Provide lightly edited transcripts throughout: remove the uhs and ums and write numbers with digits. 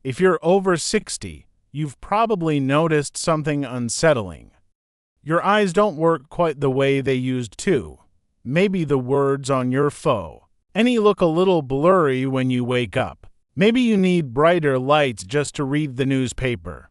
If you're over 60, you've probably noticed something unsettling. Your eyes don't work quite the way they used to. Maybe the words on your phone. Any look a little blurry when you wake up. Maybe you need brighter lights just to read the newspaper.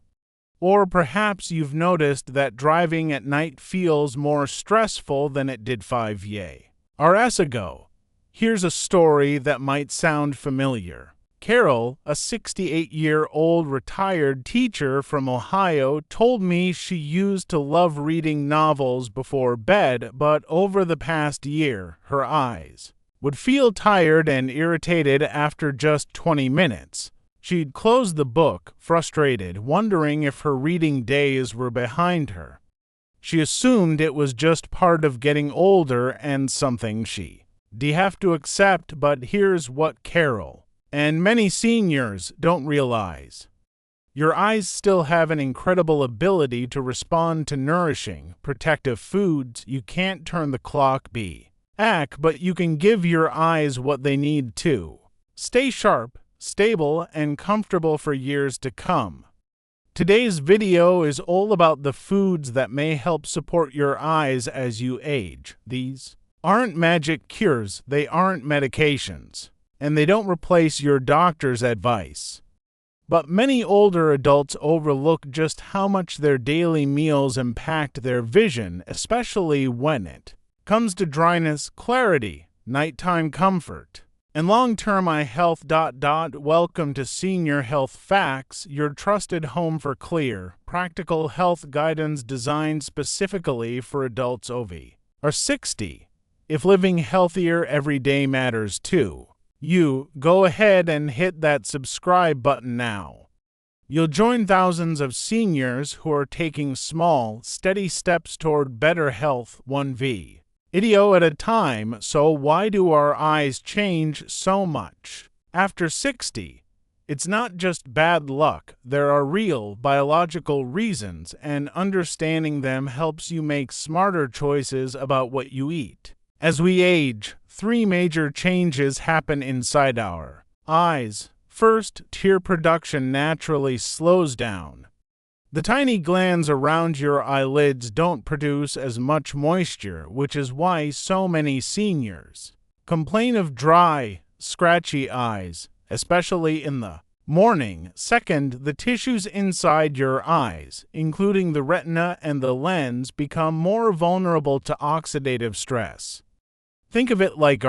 Or perhaps you've noticed that driving at night feels more stressful than it did 5 years ago. Here's a story that might sound familiar. Carol, a 68-year-old retired teacher from Ohio, told me she used to love reading novels before bed, but over the past year, her eyes would feel tired and irritated after just 20 minutes. She'd close the book, frustrated, wondering if her reading days were behind her. She assumed it was just part of getting older and something she'd have to accept, but here's what Carol and many seniors don't realize. Your eyes still have an incredible ability to respond to nourishing, protective foods. You can't turn the clock back, but you can give your eyes what they need to stay sharp, stable, and comfortable for years to come. Today's video is all about the foods that may help support your eyes as you age. These aren't magic cures, they aren't medications, and they don't replace your doctor's advice. But many older adults overlook just how much their daily meals impact their vision, especially when it comes to dryness, clarity, nighttime comfort, and long-term eye health. Welcome to Senior Health Facts, your trusted home for clear, practical health guidance designed specifically for adults over 60. If living healthier every day matters to you, go ahead and hit that subscribe button now. You'll join thousands of seniors who are taking small, steady steps toward better health, one video at a time. So why do our eyes change so much after 60? It's not just bad luck. There are real biological reasons, and understanding them helps you make smarter choices about what you eat. As we age, 3 major changes happen inside our eyes. First, tear production naturally slows down. The tiny glands around your eyelids don't produce as much moisture, which is why so many seniors complain of dry, scratchy eyes, especially in the morning. Second, the tissues inside your eyes, including the retina and the lens, become more vulnerable to oxidative stress. Think of it like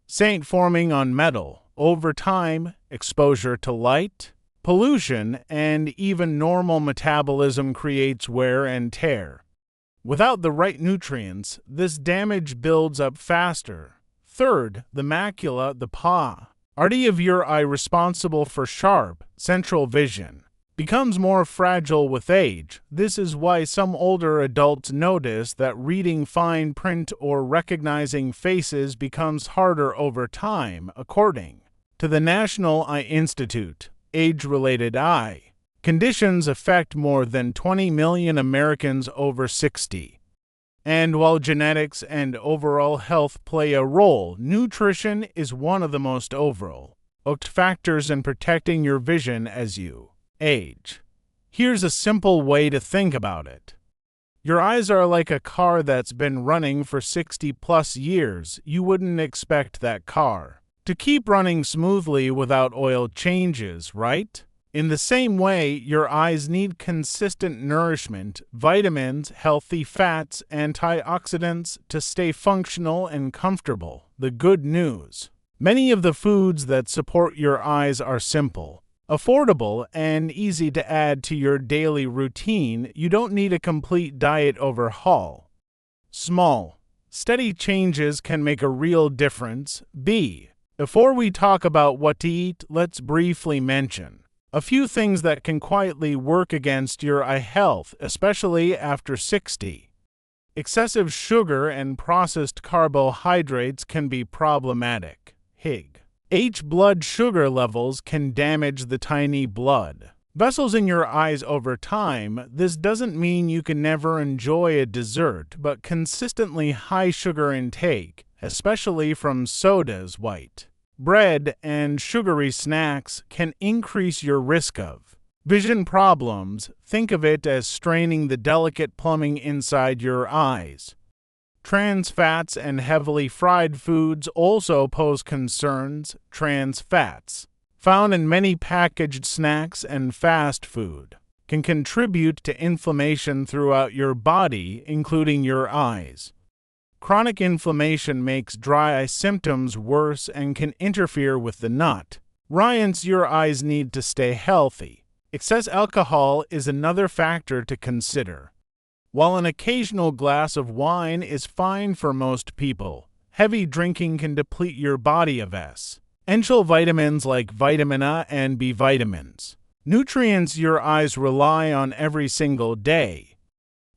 saint forming on metal. Over time, exposure to light, pollution, and even normal metabolism creates wear and tear. Without the right nutrients, this damage builds up faster. Third, the macula, the artery of your eye responsible for sharp, central vision, becomes more fragile with age. This is why some older adults notice that reading fine print or recognizing faces becomes harder over time, according to the National Eye Institute. Age-related eye conditions affect more than 20 million Americans over 60. And while genetics and overall health play a role, nutrition is one of the most overlooked factors in protecting your vision as you age. Here's a simple way to think about it. Your eyes are like a car that's been running for 60+ years. You wouldn't expect that car to keep running smoothly without oil changes, right? In the same way, your eyes need consistent nourishment, vitamins, healthy fats, antioxidants to stay functional and comfortable. The good news: many of the foods that support your eyes are simple, affordable, and easy to add to your daily routine. You don't need a complete diet overhaul. Small, steady changes can make a real difference. Before we talk about what to eat, let's briefly mention a few things that can quietly work against your eye health, especially after 60. Excessive sugar and processed carbohydrates can be problematic. Blood sugar levels can damage the tiny blood vessels in your eyes over time. This doesn't mean you can never enjoy a dessert, but consistently high sugar intake, especially from sodas, white bread, and sugary snacks can increase your risk of vision problems. Think of it as straining the delicate plumbing inside your eyes. Trans fats and heavily fried foods also pose concerns. Trans fats, found in many packaged snacks and fast food, can contribute to inflammation throughout your body, including your eyes. Chronic inflammation makes dry eye symptoms worse and can interfere with the nutrients your eyes need to stay healthy. Excess alcohol is another factor to consider. While an occasional glass of wine is fine for most people, heavy drinking can deplete your body of essential vitamins like vitamin A and B vitamins, nutrients your eyes rely on every single day.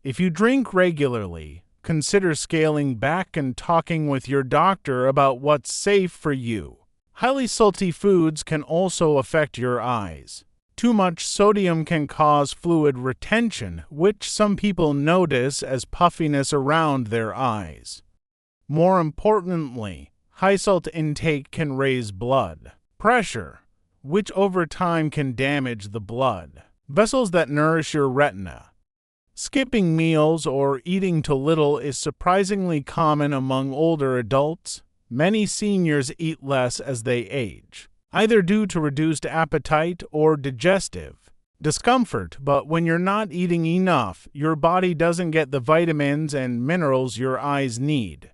If you drink regularly, consider scaling back and talking with your doctor about what's safe for you. Highly salty foods can also affect your eyes. Too much sodium can cause fluid retention, which some people notice as puffiness around their eyes. More importantly, high salt intake can raise blood pressure, which over time can damage the blood vessels that nourish your retina. Skipping meals or eating too little is surprisingly common among older adults. Many seniors eat less as they age, either due to reduced appetite or digestive discomfort, but when you're not eating enough, your body doesn't get the vitamins and minerals your eyes need.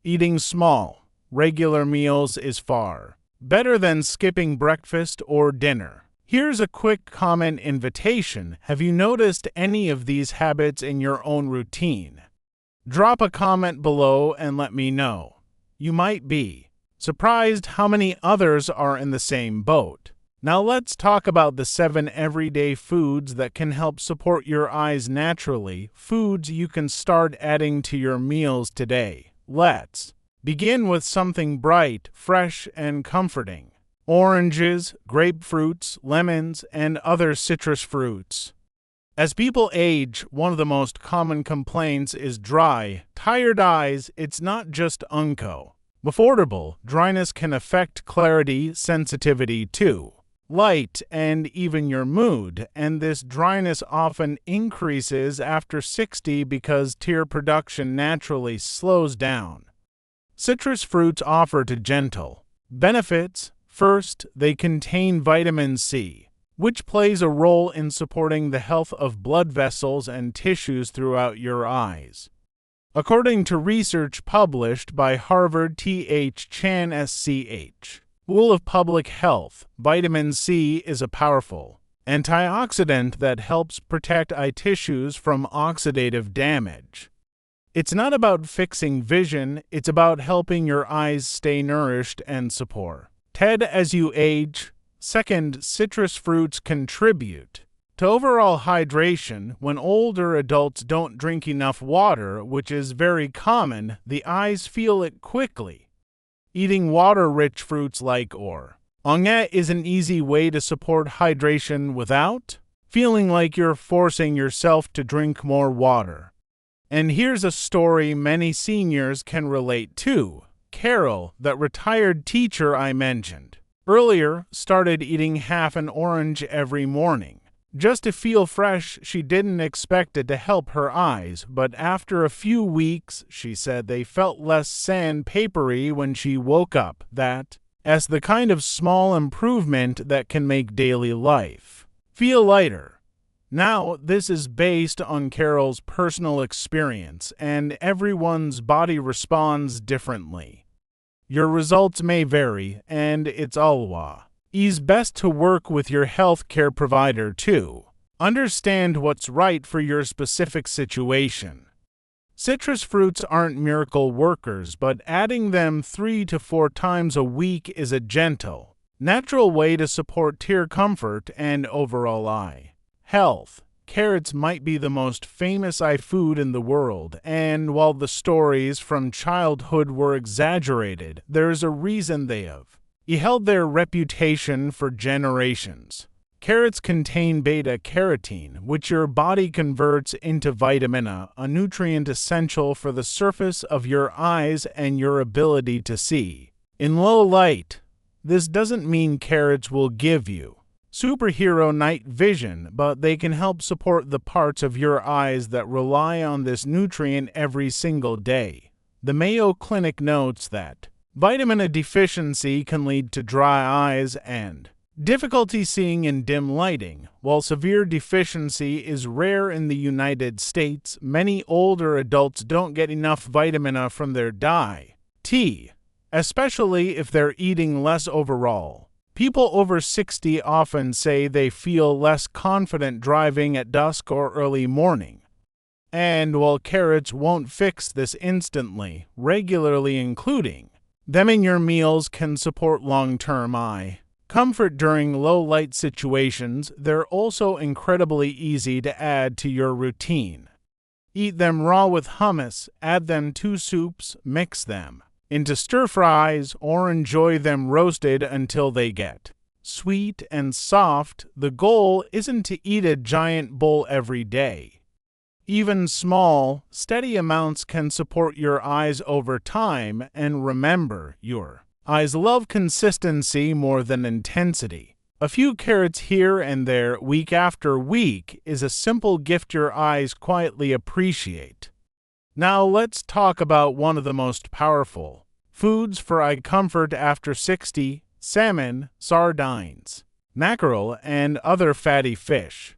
Eating small, regular meals is far better than skipping breakfast or dinner. Here's a quick comment invitation. Have you noticed any of these habits in your own routine? Drop a comment below and let me know. You might be surprised how many others are in the same boat. Now let's talk about the 7 everyday foods that can help support your eyes naturally, foods you can start adding to your meals today. Let's begin with something bright, fresh, and comforting. Oranges, grapefruits, lemons, and other citrus fruits. As people age, one of the most common complaints is dry, tired eyes. It's not just affordable. Dryness can affect clarity, sensitivity to light, and even your mood, and this dryness often increases after 60 because tear production naturally slows down. Citrus fruits offer gentle benefits. First, they contain vitamin C, which plays a role in supporting the health of blood vessels and tissues throughout your eyes. According to research published by Harvard Th Chan SCH School of Public Health, vitamin C is a powerful antioxidant that helps protect eye tissues from oxidative damage. It's not about fixing vision, it's about helping your eyes stay nourished and supported as you age. Second, citrus fruits contribute to overall hydration. When older adults don't drink enough water, which is very common, the eyes feel it quickly. Eating water-rich fruits like orange is an easy way to support hydration without feeling like you're forcing yourself to drink more water. And here's a story many seniors can relate to. Carol, that retired teacher I mentioned earlier, started eating half an orange every morning. Just to feel fresh. She didn't expect it to help her eyes, but after a few weeks, she said they felt less sandpapery when she woke up. That's the kind of small improvement that can make daily life feel lighter. Now, this is based on Carol's personal experience, and everyone's body responds differently. Your results may vary, and it's always best to work with your healthcare provider to understand what's right for your specific situation. Citrus fruits aren't miracle workers, but adding them 3 to 4 times a week is a gentle, natural way to support tear comfort and overall eye health. Carrots might be the most famous eye food in the world, and while the stories from childhood were exaggerated, there's a reason they have held their reputation for generations. Carrots contain beta-carotene, which your body converts into vitamin A, a nutrient essential for the surface of your eyes and your ability to see in low light. This doesn't mean carrots will give you superhero night vision, but they can help support the parts of your eyes that rely on this nutrient every single day. The Mayo Clinic notes that vitamin A deficiency can lead to dry eyes and difficulty seeing in dim lighting. While severe deficiency is rare in the United States, many older adults don't get enough vitamin A from their diet, especially if they're eating less overall. People over 60 often say they feel less confident driving at dusk or early morning. And while carrots won't fix this instantly, regularly including them in your meals can support long-term eye comfort during low-light situations. They're also incredibly easy to add to your routine. Eat them raw with hummus, add them to soups, mix them into stir-fries, or enjoy them roasted until they get sweet and soft. The goal isn't to eat a giant bowl every day. Even small, steady amounts can support your eyes over time, and remember, your eyes love consistency more than intensity. A few carrots here and there, week after week, is a simple gift your eyes quietly appreciate. Now let's talk about one of the most powerful foods for eye comfort after 60, salmon, sardines, mackerel, and other fatty fish.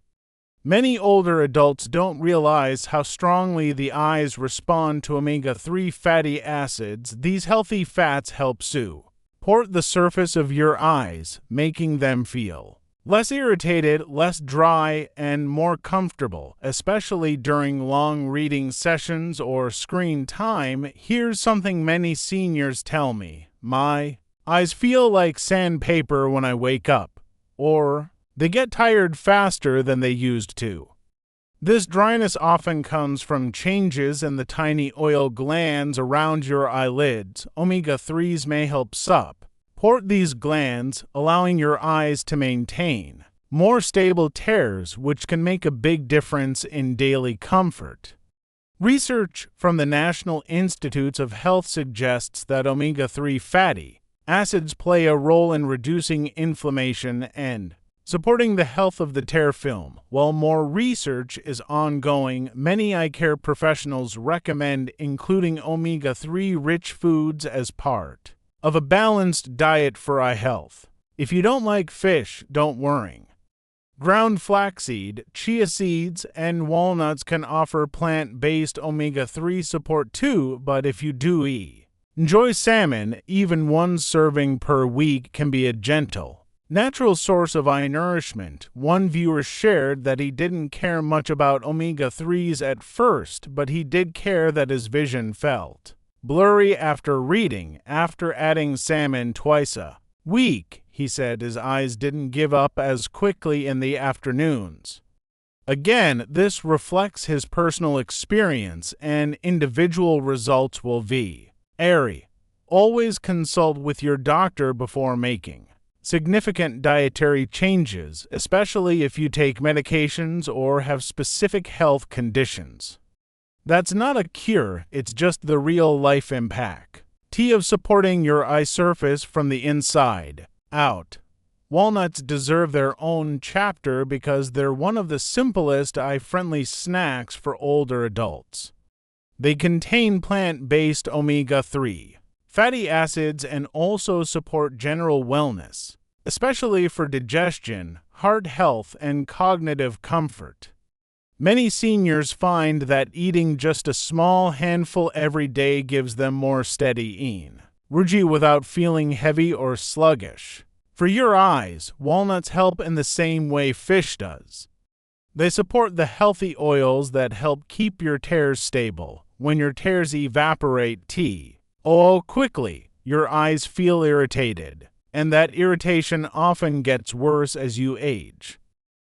Many older adults don't realize how strongly the eyes respond to omega-3 fatty acids. These healthy fats help support the surface of your eyes, making them feel less irritated, less dry, and more comfortable, especially during long reading sessions or screen time. Here's something many seniors tell me: my eyes feel like sandpaper when I wake up, or they get tired faster than they used to. This dryness often comes from changes in the tiny oil glands around your eyelids. Omega-3s may help support these glands, allowing your eyes to maintain more stable tears, which can make a big difference in daily comfort. Research from the National Institutes of Health suggests that omega-3 fatty acids play a role in reducing inflammation and supporting the health of the tear film. While more research is ongoing, many eye care professionals recommend including omega-3 rich foods as part of a balanced diet for eye health. If you don't like fish, don't worry. Ground flaxseed, chia seeds, and walnuts can offer plant-based omega-3 support too, but if you do enjoy salmon, even one serving per week can be a gentle, natural source of eye nourishment. One viewer shared that he didn't care much about omega-3s at first, but he did care that his vision felt blurry after reading. After adding salmon twice a week, he said his eyes didn't give up as quickly in the afternoons. Again, this reflects his personal experience, and individual results will vary. Always consult with your doctor before making significant dietary changes, especially if you take medications or have specific health conditions. That's not a cure, it's just the real-life impact of supporting your eye surface from the inside out. Walnuts deserve their own chapter because they're one of the simplest eye-friendly snacks for older adults. They contain plant-based omega-3 fatty acids and also support general wellness, especially for digestion, heart health, and cognitive comfort. Many seniors find that eating just a small handful every day gives them more steady energy without feeling heavy or sluggish. For your eyes, walnuts help in the same way fish does. They support the healthy oils that help keep your tears stable. When your tears evaporate quickly, your eyes feel irritated, and that irritation often gets worse as you age.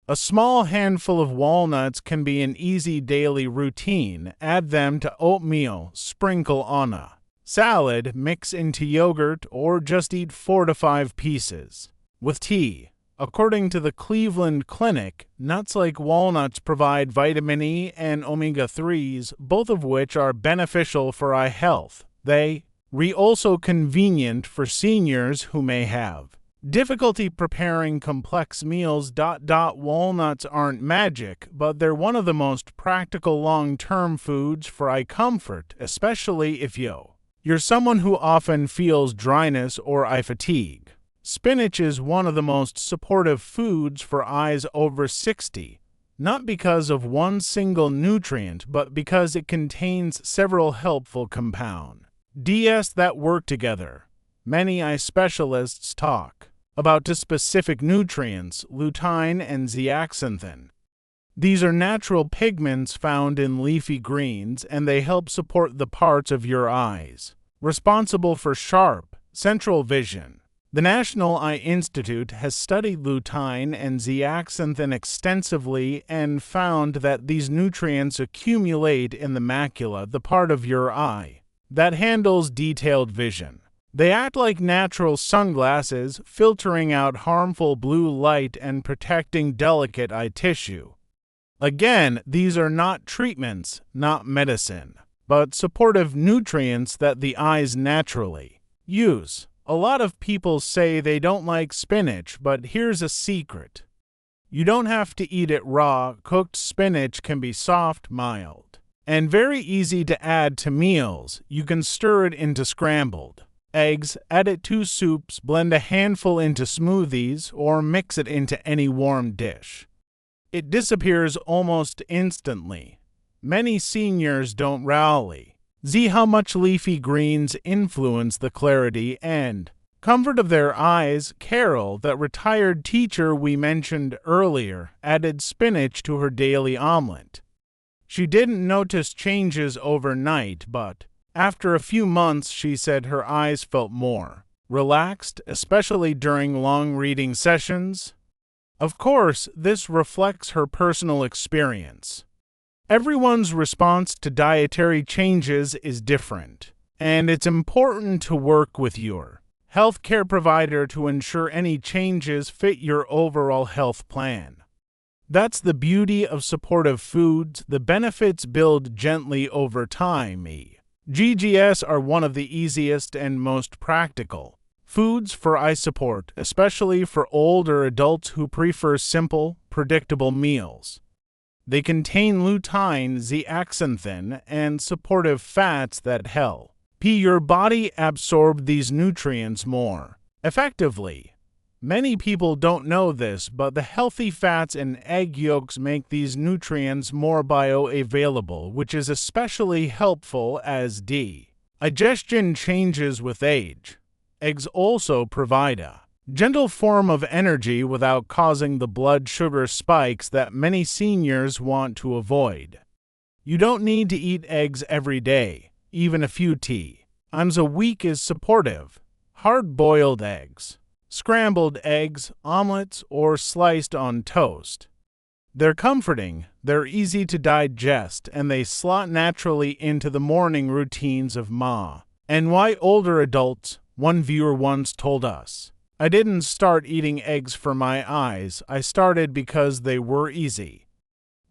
A small handful of walnuts can be an easy daily routine. Add them to oatmeal, sprinkle on a salad, mix into yogurt, or just eat 4 to 5 pieces with tea. According to the Cleveland Clinic, nuts like walnuts provide vitamin E and omega-3s, both of which are beneficial for eye health. They Also convenient for seniors who may have difficulty preparing complex meals. Walnuts aren't magic, but they're one of the most practical long-term foods for eye comfort, especially if you're someone who often feels dryness or eye fatigue. Spinach is one of the most supportive foods for eyes over 60, not because of one single nutrient, but because it contains several helpful compounds that work together. Many eye specialists talk about two specific nutrients, lutein and zeaxanthin. These are natural pigments found in leafy greens, and they help support the parts of your eyes responsible for sharp, central vision. The National Eye Institute has studied lutein and zeaxanthin extensively and found that these nutrients accumulate in the macula, the part of your eye that handles detailed vision. They act like natural sunglasses, filtering out harmful blue light and protecting delicate eye tissue. Again, these are not treatments, not medicine, but supportive nutrients that the eyes naturally use. A lot of people say they don't like spinach, but here's a secret. You don't have to eat it raw. Cooked spinach can be soft, mild, and very easy to add to meals. You can stir it into scrambled eggs, add it to soups, blend a handful into smoothies, or mix it into any warm dish. It disappears almost instantly. Many seniors don't rally. See how much leafy greens influence the clarity and comfort of their eyes. Carol, that retired teacher we mentioned earlier, added spinach to her daily omelet. She didn't notice changes overnight, but after a few months, she said her eyes felt more relaxed, especially during long reading sessions. Of course, this reflects her personal experience. Everyone's response to dietary changes is different, and it's important to work with your healthcare provider to ensure any changes fit your overall health plan. That's the beauty of supportive foods. The benefits build gently over time. GGS are one of the easiest and most practical foods for eye support, especially for older adults who prefer simple, predictable meals. They contain lutein, zeaxanthin, and supportive fats that help your body absorb these nutrients more effectively. Many people don't know this, but the healthy fats in egg yolks make these nutrients more bioavailable, which is especially helpful as digestion changes with age. Eggs also provide a gentle form of energy without causing the blood sugar spikes that many seniors want to avoid. You don't need to eat eggs every day. Even a few times a week is supportive. Hard-boiled eggs, scrambled eggs, omelets, or sliced on toast. They're comforting, they're easy to digest, and they slot naturally into the morning routines of Ma. And why older adults? One viewer once told us, "I didn't start eating eggs for my eyes. I started because they were easy.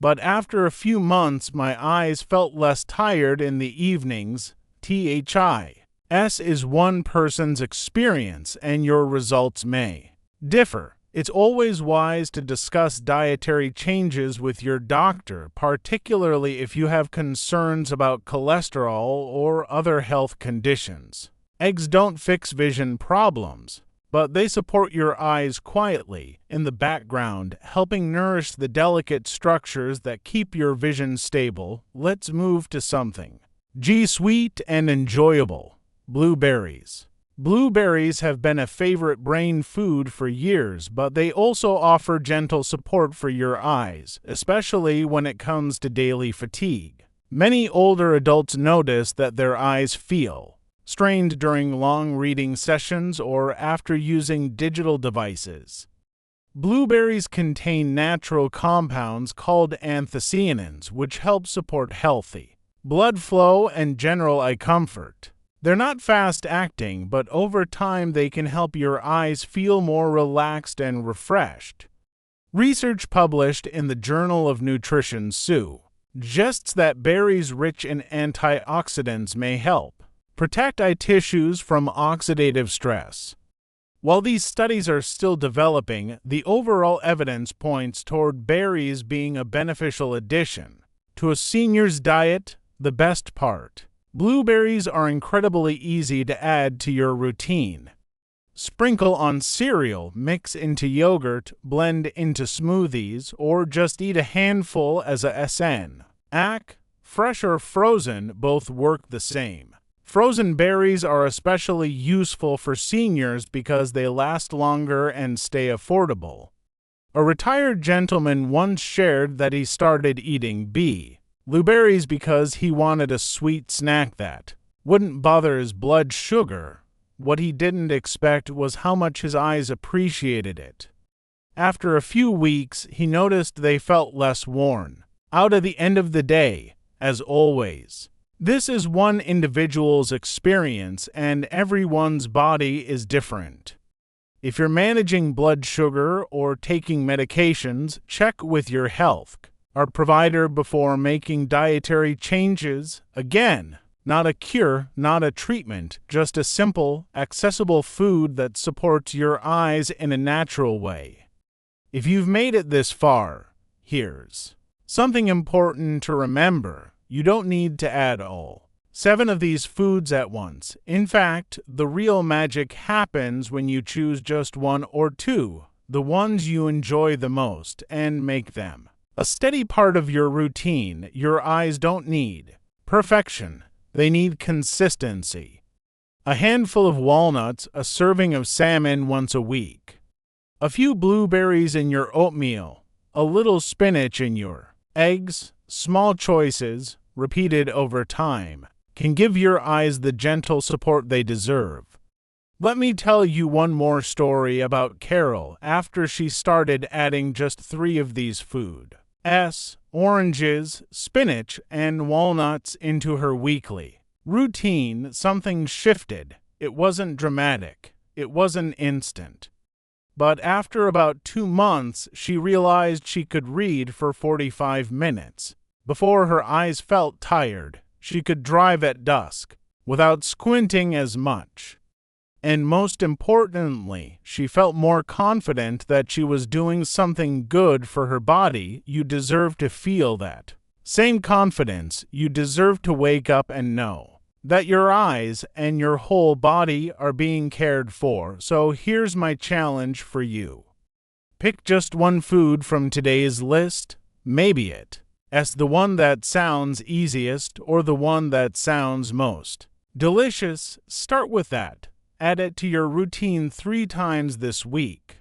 But after a few months, my eyes felt less tired in the evenings." THIS is one person's experience, and your results may differ. It's always wise to discuss dietary changes with your doctor, particularly if you have concerns about cholesterol or other health conditions. Eggs don't fix vision problems, but they support your eyes quietly in the background, helping nourish the delicate structures that keep your vision stable. Let's move to something sweet and enjoyable. Blueberries. Blueberries have been a favorite brain food for years, but they also offer gentle support for your eyes, especially when it comes to daily fatigue. Many older adults notice that their eyes feel strained during long reading sessions or after using digital devices. Blueberries contain natural compounds called anthocyanins, which help support healthy blood flow and general eye comfort. They're not fast-acting, but over time they can help your eyes feel more relaxed and refreshed. Research published in the Journal of Nutrition suggests that berries rich in antioxidants may help Protect eye tissues from oxidative stress. While these studies are still developing, the overall evidence points toward berries being a beneficial addition to a senior's diet. The best part: blueberries are incredibly easy to add to your routine. Sprinkle on cereal, mix into yogurt, blend into smoothies, or just eat a handful as a snack. Fresh or frozen, both work the same. Frozen berries are especially useful for seniors because they last longer and stay affordable. A retired gentleman once shared that he started eating blueberries because he wanted a sweet snack that wouldn't bother his blood sugar. What he didn't expect was how much his eyes appreciated it. After a few weeks, he noticed they felt less worn out at the end of the day, as always. This is one individual's experience, and everyone's body is different. If you're managing blood sugar or taking medications, check with your health provider before making dietary changes. Again, not a cure, not a treatment, just a simple, accessible food that supports your eyes in a natural way. If you've made it this far, here's something important to remember. You don't need to add all 7 of these foods at once. In fact, the real magic happens when you choose just 1 or 2, the ones you enjoy the most, and make them a steady part of your routine. Your eyes don't need perfection. They need consistency. A handful of walnuts, a serving of salmon once a week, a few blueberries in your oatmeal, a little spinach in your eggs. Small choices, repeated over time, can give your eyes the gentle support they deserve. Let me tell you one more story about Carol after she started adding just 3 of these foods: oranges, spinach, and walnuts into her weekly routine. Something shifted. It wasn't dramatic. It wasn't instant. But after about 2 months, she realized she could read for 45 minutes. Before her eyes felt tired, she could drive at dusk without squinting as much. And most importantly, she felt more confident that she was doing something good for her body. You deserve to feel that same confidence. You deserve to wake up and know that your eyes and your whole body are being cared for. So here's my challenge for you. Pick just 1 food from today's list. Maybe it's the one that sounds easiest or the one that sounds most delicious. Start with that. Add it to your routine 3 times this week.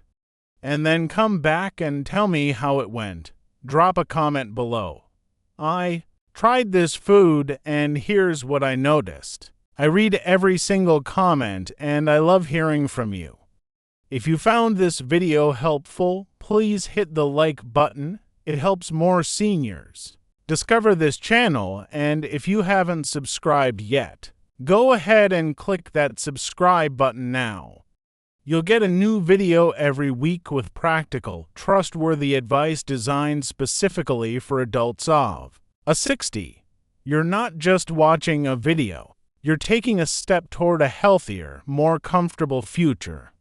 And then come back and tell me how it went. Drop a comment below. I tried this food and here's what I noticed. I read every single comment and I love hearing from you. If you found this video helpful, please hit the like button. It helps more seniors discover this channel, and if you haven't subscribed yet, go ahead and click that subscribe button now. You'll get a new video every week with practical, trustworthy advice designed specifically for adults of 60. You're not just watching a video, you're taking a step toward a healthier, more comfortable future.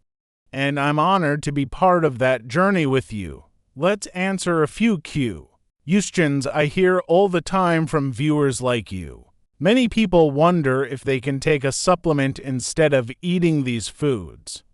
And I'm honored to be part of that journey with you. Let's answer a few questions I hear all the time from viewers like you. Many people wonder if they can take a supplement instead of eating these foods.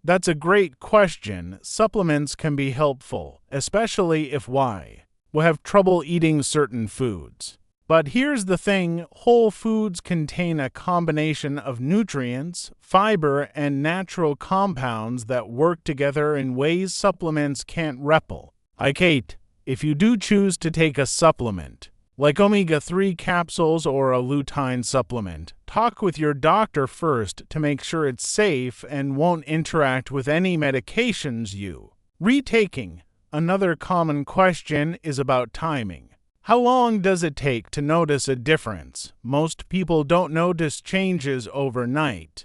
That's a great question. Supplements can be helpful, especially if we have trouble eating certain foods. But here's the thing, whole foods contain a combination of nutrients, fiber, and natural compounds that work together in ways supplements can't replicate. If you do choose to take a supplement, like omega-3 capsules or a lutein supplement, talk with your doctor first to make sure it's safe and won't interact with any medications you retaking. Another common question is about timing. How long does it take to notice a difference? Most people don't notice changes overnight.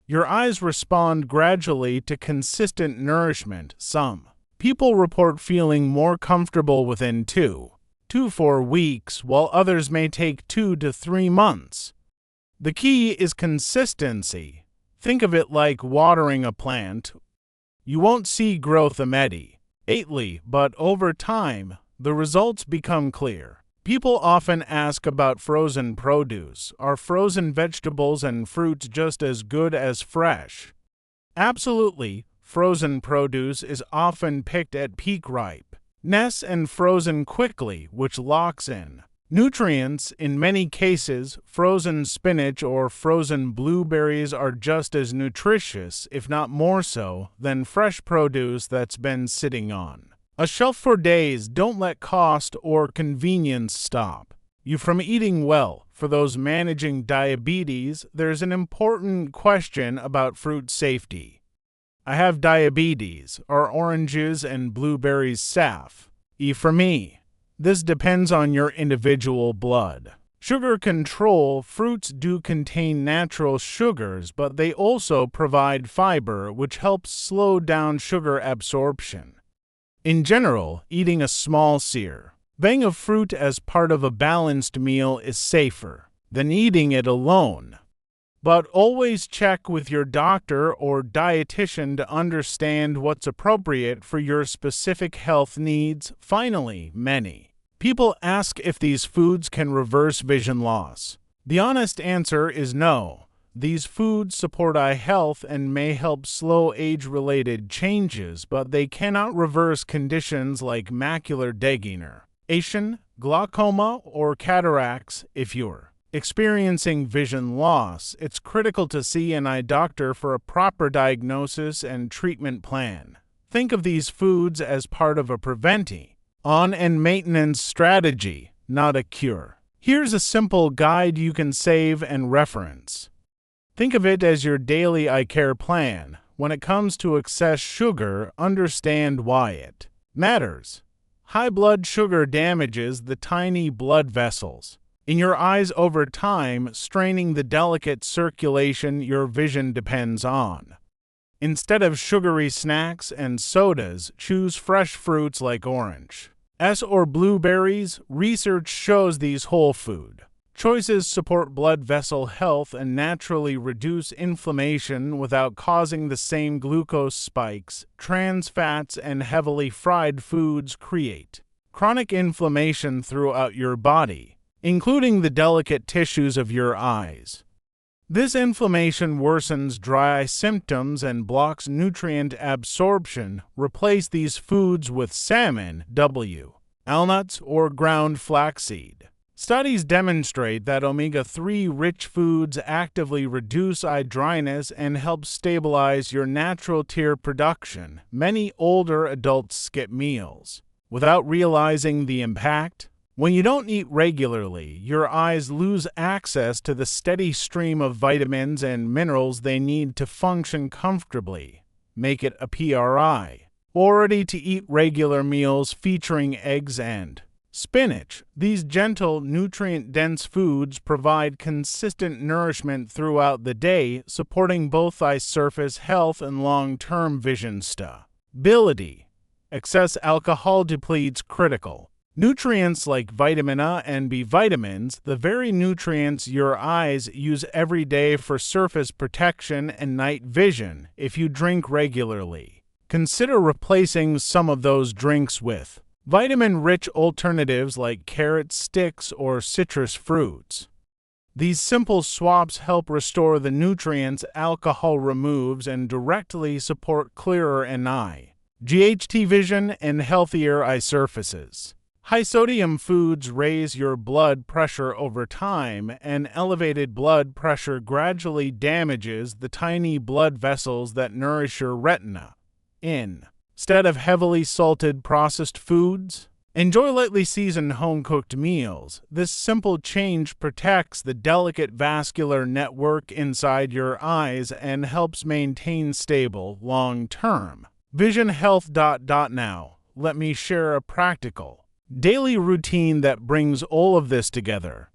Your eyes respond gradually to consistent nourishment. Some people report feeling more comfortable within 2 to 4 weeks, while others may take 2 to 3 months. The key is consistency. Think of it like watering a plant. You won't see growth immediately, but over time, the results become clear. People often ask about frozen produce. Are frozen vegetables and fruits just as good as fresh? Absolutely. Frozen produce is often picked at peak ripeness and frozen quickly, which locks in nutrients. In many cases, frozen spinach or frozen blueberries are just as nutritious, if not more so, than fresh produce that's been sitting on a shelf for days. Don't let cost or convenience stop you from eating well. For those managing diabetes, there's an important question about fruit safety. I have diabetes. Are oranges and blueberries safe for me? This depends on your individual blood sugar control. Fruits do contain natural sugars, but they also provide fiber, which helps slow down sugar absorption. In general, eating a small serving of fruit as part of a balanced meal is safer than eating it alone. But always check with your doctor or dietitian to understand what's appropriate for your specific health needs. Finally, many people ask if these foods can reverse vision loss. The honest answer is no. These foods support eye health and may help slow age-related changes, but they cannot reverse conditions like macular degeneration, glaucoma, or cataracts. If you're experiencing vision loss, it's critical to see an eye doctor for a proper diagnosis and treatment plan. Think of these foods as part of a prevention and maintenance strategy, not a cure. Here's a simple guide you can save and reference. Think of it as your daily eye care plan. When it comes to excess sugar, understand why it matters. High blood sugar damages the tiny blood vessels in your eyes over time, straining the delicate circulation your vision depends on. Instead of sugary snacks and sodas, choose fresh fruits like oranges or blueberries. Research shows these whole food choices support blood vessel health and naturally reduce inflammation without causing the same glucose spikes. Trans fats and heavily fried foods create chronic inflammation throughout your body, including the delicate tissues of your eyes. This inflammation worsens dry eye symptoms and blocks nutrient absorption. Replace these foods with salmon, walnuts, or ground flaxseed. Studies demonstrate that omega-3 rich foods actively reduce eye dryness and help stabilize your natural tear production. Many older adults skip meals without realizing the impact. When you don't eat regularly, your eyes lose access to the steady stream of vitamins and minerals they need to function comfortably. Make it a priority to eat regular meals featuring eggs and spinach. These gentle, nutrient-dense foods provide consistent nourishment throughout the day, supporting both eye surface health and long-term vision stability. Excess alcohol depletes critical nutrients like vitamin A and B vitamins, the very nutrients your eyes use every day for surface protection and night vision. If you drink regularly, consider replacing some of those drinks with vitamin-rich alternatives like carrot sticks or citrus fruits. These simple swaps help restore the nutrients alcohol removes and directly support clearer eye vision and healthier eye surfaces. High-sodium foods raise your blood pressure over time, and elevated blood pressure gradually damages the tiny blood vessels that nourish your retina. Instead of heavily salted processed foods, enjoy lightly seasoned home-cooked meals. This simple change protects the delicate vascular network inside your eyes and helps maintain stable, long-term vision health. Now, let me share a practical daily routine that brings all of this together.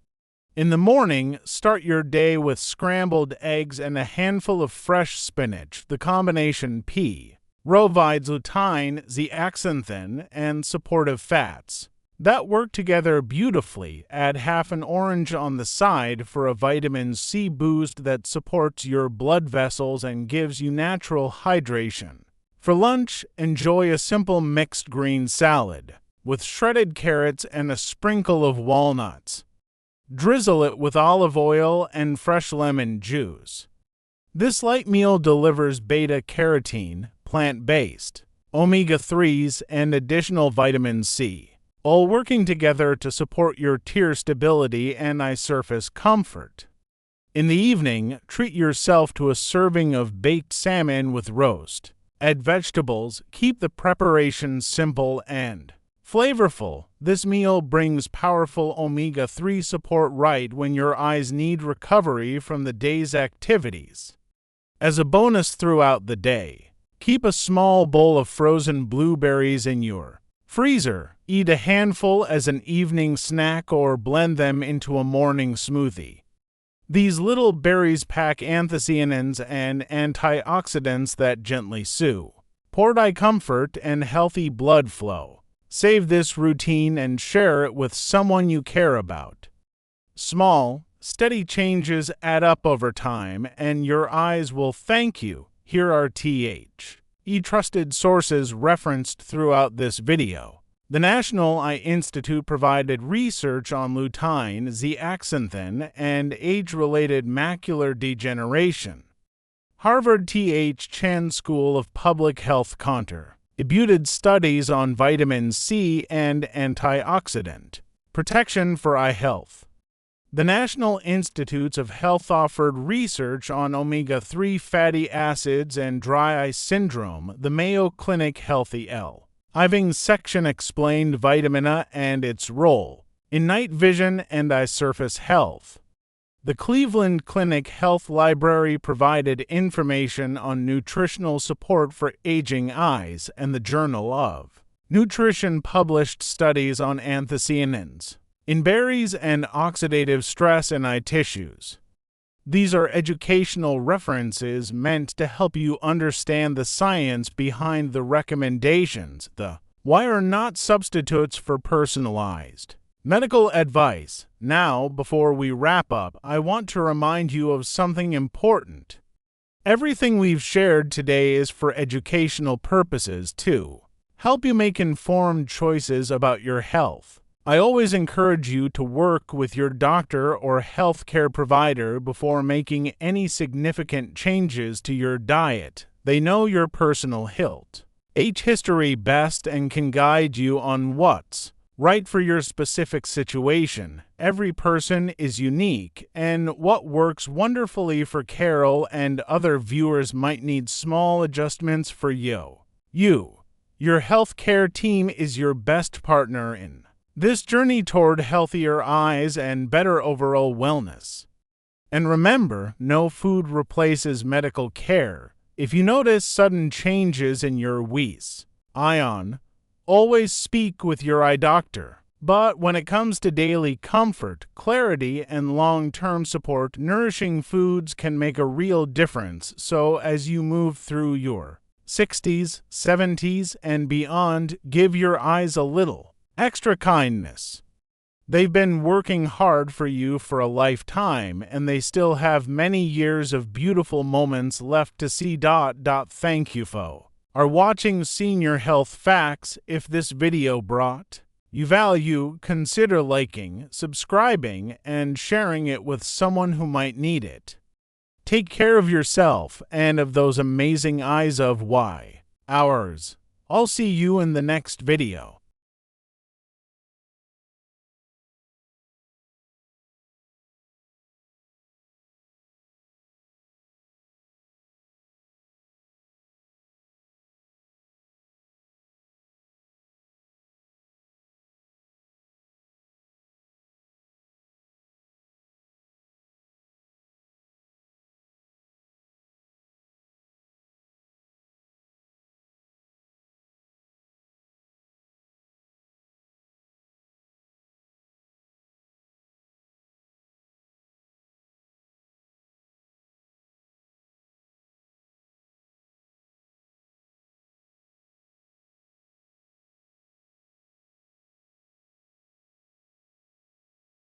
In the morning, start your day with scrambled eggs and a handful of fresh spinach. The combination provides lutein, zeaxanthin, and supportive fats. that work together beautifully. Add half an orange on the side for a vitamin C boost that supports your blood vessels and gives you natural hydration. For lunch, enjoy a simple mixed green salad with shredded carrots and a sprinkle of walnuts. Drizzle it with olive oil and fresh lemon juice. This light meal delivers beta-carotene, plant-based, omega-3s, and additional vitamin C, all working together to support your tear stability and eye surface comfort. In the evening, treat yourself to a serving of baked salmon with roast. Add vegetables, keep the preparation simple and flavorful. This meal brings powerful omega-3 support right when your eyes need recovery from the day's activities. As a bonus throughout the day, keep a small bowl of frozen blueberries in your freezer. Eat a handful as an evening snack or blend them into a morning smoothie. These little berries pack anthocyanins and antioxidants that gently soothe, port eye comfort, and healthy blood flow. Save this routine and share it with someone you care about. Small, steady changes add up over time, and your eyes will thank you. Here are trusted sources referenced throughout this video. The National Eye Institute provided research on lutein, zeaxanthin, and age-related macular degeneration. Harvard T.H. Chan School of Public Health contributed studies on vitamin C and antioxidant protection for eye health. The National Institutes of Health offered research on omega-3 fatty acids and dry eye syndrome. The Mayo Clinic Healthy Iving section explained vitamin A and its role in night vision and eye surface health. The Cleveland Clinic Health Library provided information on nutritional support for aging eyes, and the Journal of Nutrition published studies on anthocyanins in berries and oxidative stress in eye tissues. These are educational references meant to help you understand the science behind the recommendations. The why are not substitutes for personalized medical advice. Now, before we wrap up, I want to remind you of something important. Everything we've shared today is for educational purposes to help you make informed choices about your health. I always encourage you to work with your doctor or healthcare provider before making any significant changes to your diet. They know your personal health history best and can guide you on what's right for your specific situation. Every person is unique, and what works wonderfully for Carol and other viewers might need small adjustments for you. Your healthcare team is your best partner in this journey toward healthier eyes and better overall wellness. And remember, no food replaces medical care. If you notice sudden changes in your ion, always speak with your eye doctor. But when it comes to daily comfort, clarity, and long-term support, nourishing foods can make a real difference. So as you move through your 60s, 70s, and beyond, give your eyes a little extra kindness. They've been working hard for you for a lifetime, and they still have many years of beautiful moments left to see. Thank you for watching Senior Health Facts. If this video brought you value, consider liking, subscribing, and sharing it with someone who might need it. Take care of yourself and of those amazing eyes of ours. I'll see you in the next video.